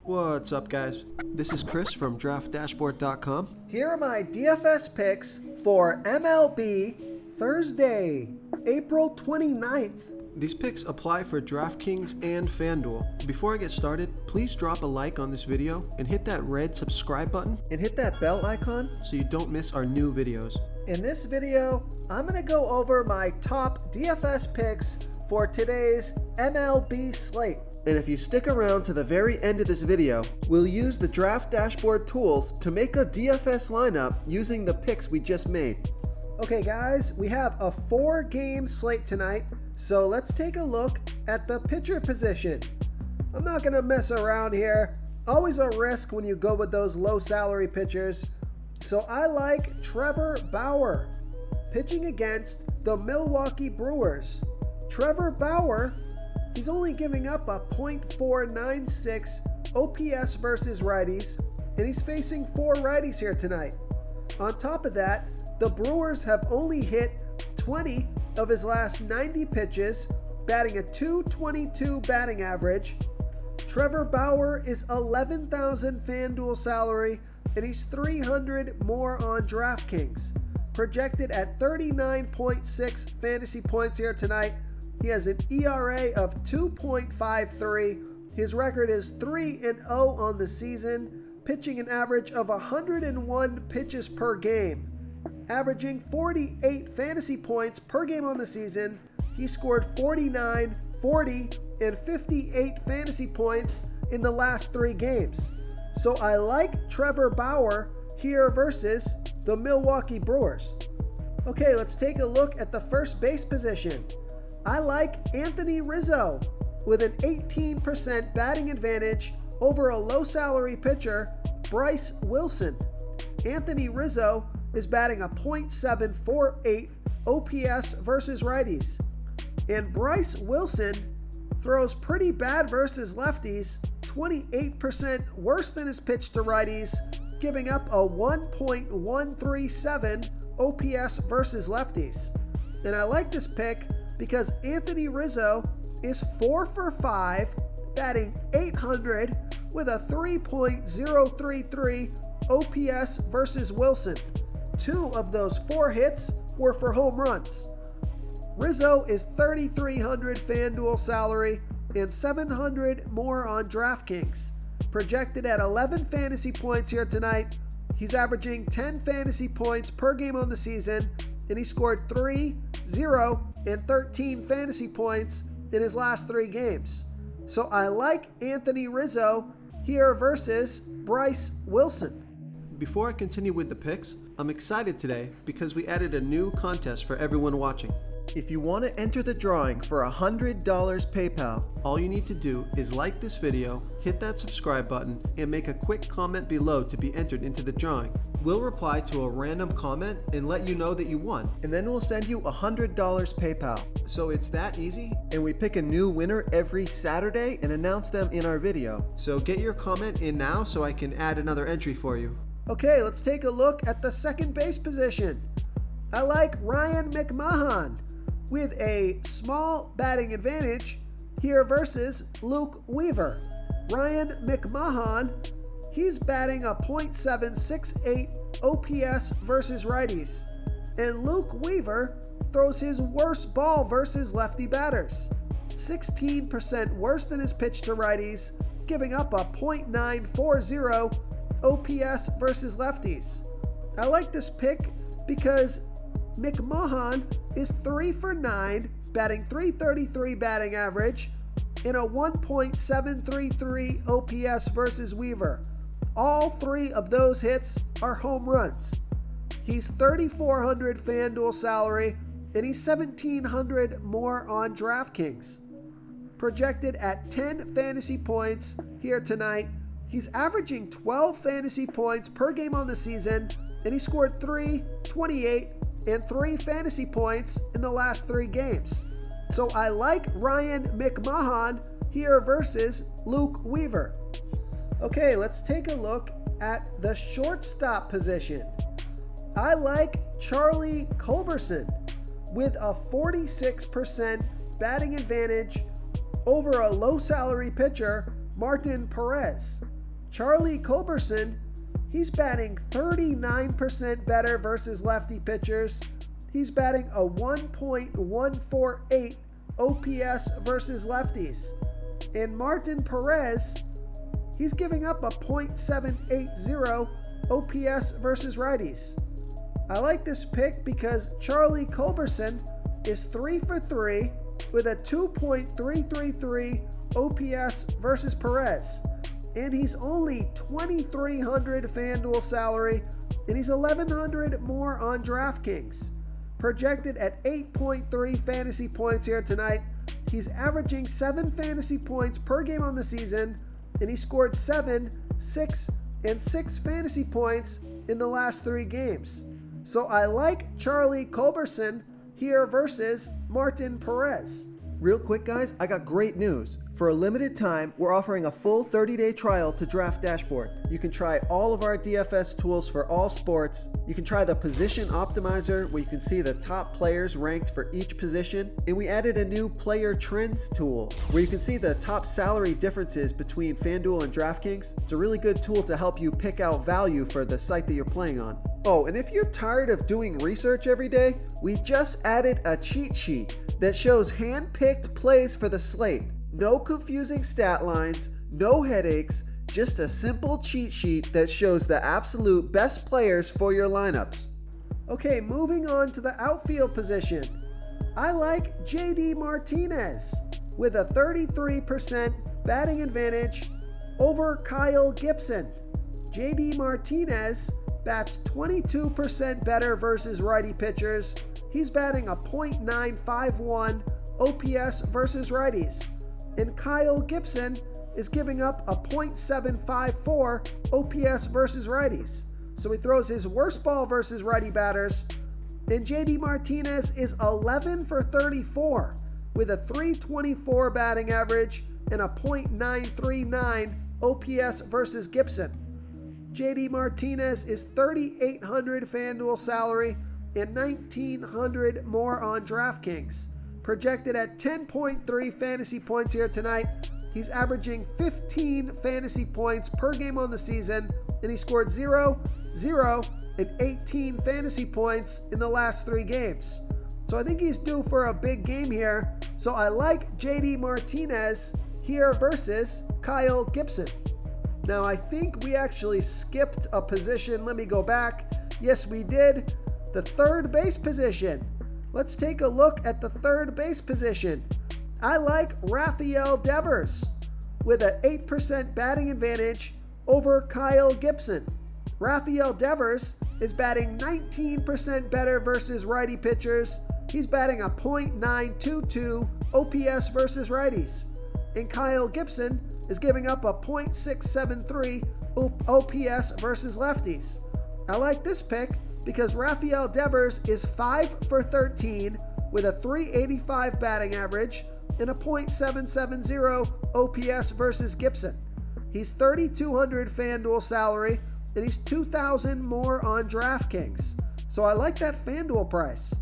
What's up, guys? This is Chris from DraftDashboard.com. Here are my DFS picks for MLB Thursday, April 29th. These picks apply for DraftKings and FanDuel. Before I get started, please drop a like on this video and hit that red subscribe button And hit that bell icon. so you don't miss our new videos. In this video, I'm going to go over my top DFS picks for today's MLB slate. And if you stick around to the very end of this video, we'll use the Draft Dashboard tools to make a DFS lineup using the picks we just made. Okay guys, we have a 4-game slate tonight, so let's take a look at the pitcher position. I'm not going to mess around here. Always a risk when you go with those low salary pitchers. So I like Trevor Bauer pitching against the Milwaukee Brewers. Trevor Bauer, he's only giving up a .496 OPS versus righties, and he's facing 4 righties here tonight. On top of that, the Brewers have only hit 20 of his last 90 pitches, batting a .222 batting average. Trevor Bauer is $11,000 FanDuel salary, and he's $300 more on DraftKings. Projected at 39.6 fantasy points here tonight. He has an ERA of 2.53. His record is 3-0 on the season, pitching an average of 101 pitches per game. Averaging 48 fantasy points per game on the season, he scored 49, 40, and 58 fantasy points in the last 3 games. So I like Trevor Bauer here versus the Milwaukee Brewers. Okay, let's take a look at the first base position. I like Anthony Rizzo with an 18% batting advantage over a low salary pitcher, Bryce Wilson. Anthony Rizzo is batting a .748 OPS versus righties. And Bryce Wilson throws pretty bad versus lefties, 28% worse than his pitch to righties, giving up a 1.137 OPS versus lefties. And I like this pick because Anthony Rizzo is 4 for 5, batting .800 with a 3.033 OPS versus Wilson. 2 of those 4 hits were for home runs. Rizzo is $3,300 FanDuel salary and $700 more on DraftKings. Projected at 11 fantasy points here tonight. He's averaging 10 fantasy points per game on the season, and he scored 3, 0, and 13 fantasy points in his last 3 games. So I like Anthony Rizzo here versus Bryce Wilson. Before I continue with the picks, I'm excited today because we added a new contest for everyone watching. If you want to enter the drawing for $100 PayPal, All you need to do is like this video, hit that subscribe button, and make a quick comment below to be entered into the drawing. We'll reply to a random comment and let you know that you won. and then we'll send you $100 PayPal. So it's that easy. And we pick a new winner every Saturday and announce them in our video. So get your comment in now so I can add another entry for you. Okay, let's take a look at the second base position. I like Ryan McMahon with a small batting advantage here versus Luke Weaver. Ryan McMahon, he's batting a .768 OPS versus righties. And Luke Weaver throws his worst ball versus lefty batters. 16% worse than his pitch to righties, giving up a .940 OPS versus lefties. I like this pick because McMahon is 3 for 9, batting .333 batting average, and a 1.733 OPS versus Weaver. All 3 of those hits are home runs. He's $3,400 FanDuel salary, and he's $1,700 more on DraftKings. Projected at 10 fantasy points here tonight. He's averaging 12 fantasy points per game on the season, and he scored 3, 28, and 3 fantasy points in the last 3 games. So I like Ryan McMahon here versus Luke Weaver. Okay, let's take a look at the shortstop position. I like Charlie Culberson with a 46% batting advantage over a low salary pitcher, Martin Perez. Charlie Culberson, he's batting 39% better versus lefty pitchers. He's batting a 1.148 OPS versus lefties. And Martin Perez, he's giving up a .780 OPS versus righties. I like this pick because Charlie Culberson is 3 for 3 with a 2.333 OPS versus Perez. And he's only $2,300 FanDuel salary, and he's $1,100 more on DraftKings. Projected at 8.3 fantasy points here tonight. He's averaging 7 fantasy points per game on the season, and he scored 7, 6, and 6 fantasy points in the last 3 games. So I like Charlie Culberson here versus Martin Perez. Real quick, guys, I got great news. For a limited time, we're offering a full 30-day trial to Draft Dashboard. You can try all of our DFS tools for all sports. You can try the Position Optimizer, where you can see the top players ranked for each position. And we added a new Player Trends tool, where you can see the top salary differences between FanDuel and DraftKings. It's a really good tool to help you pick out value for the site that you're playing on. Oh, and if you're tired of doing research every day, we just added a cheat sheet that shows hand-picked plays for the slate. No confusing stat lines, no headaches, just a simple cheat sheet that shows the absolute best players for your lineups. Okay, moving on to the outfield position. I like JD Martinez with a 33% batting advantage over Kyle Gibson. JD Martinez bats 22% better versus righty pitchers. He's batting a .951 OPS versus righties. And Kyle Gibson is giving up a .754 OPS versus righties. So he throws his worst ball versus righty batters. And JD Martinez is 11 for 34 with a .324 batting average and a .939 OPS versus Gibson. JD Martinez is $3,800 FanDuel salary and $1,900 more on DraftKings. Projected at 10.3 fantasy points here tonight. He's averaging 15 fantasy points per game on the season, and he scored 0, 0, and 18 fantasy points in the last 3 games. So I think he's due for a big game here. So I like JD Martinez here versus Kyle Gibson. Now I think we actually skipped a position. Let me go back. Yes, we did. The third base position. Let's take a look at the third base position. I like Rafael Devers with an 8% batting advantage over Kyle Gibson. Rafael Devers is batting 19% better versus righty pitchers. He's batting a .922 OPS versus righties. And Kyle Gibson is giving up a .673 OPS versus lefties. I like this pick because Rafael Devers is 5 for 13 with a .385 batting average and a .770 OPS versus Gibson. He's $3,200 FanDuel salary, and he's $2,000 more on DraftKings. So I like that FanDuel price.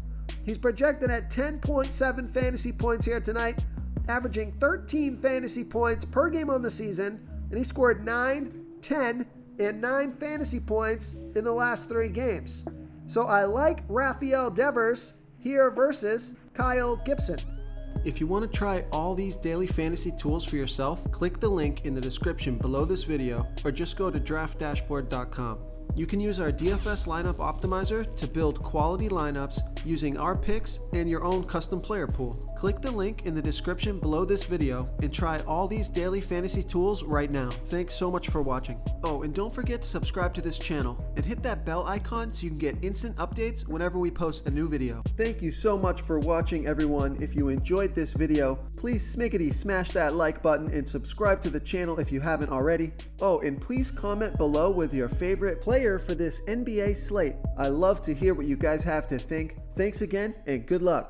He's projected at 10.7 fantasy points here tonight, averaging 13 fantasy points per game on the season, and he scored 9, 10, and 9 fantasy points in the last 3 games. So I like Rafael Devers here versus Kyle Gibson. If you want to try all these daily fantasy tools for yourself, click the link in the description below this video or just go to draftdashboard.com. You can use our DFS lineup optimizer to build quality lineups using our picks and your own custom player pool. Click the link in the description below this video and try all these daily fantasy tools right now. Thanks so much for watching. Oh, and don't forget to subscribe to this channel and hit that bell icon so you can get instant updates whenever we post a new video. Thank you so much for watching, everyone. If you enjoyed this video, please smiggity smash that like button and subscribe to the channel if you haven't already. Oh, and please comment below with your favorite player for this NBA slate. I love to hear what you guys have to think. Thanks again and good luck.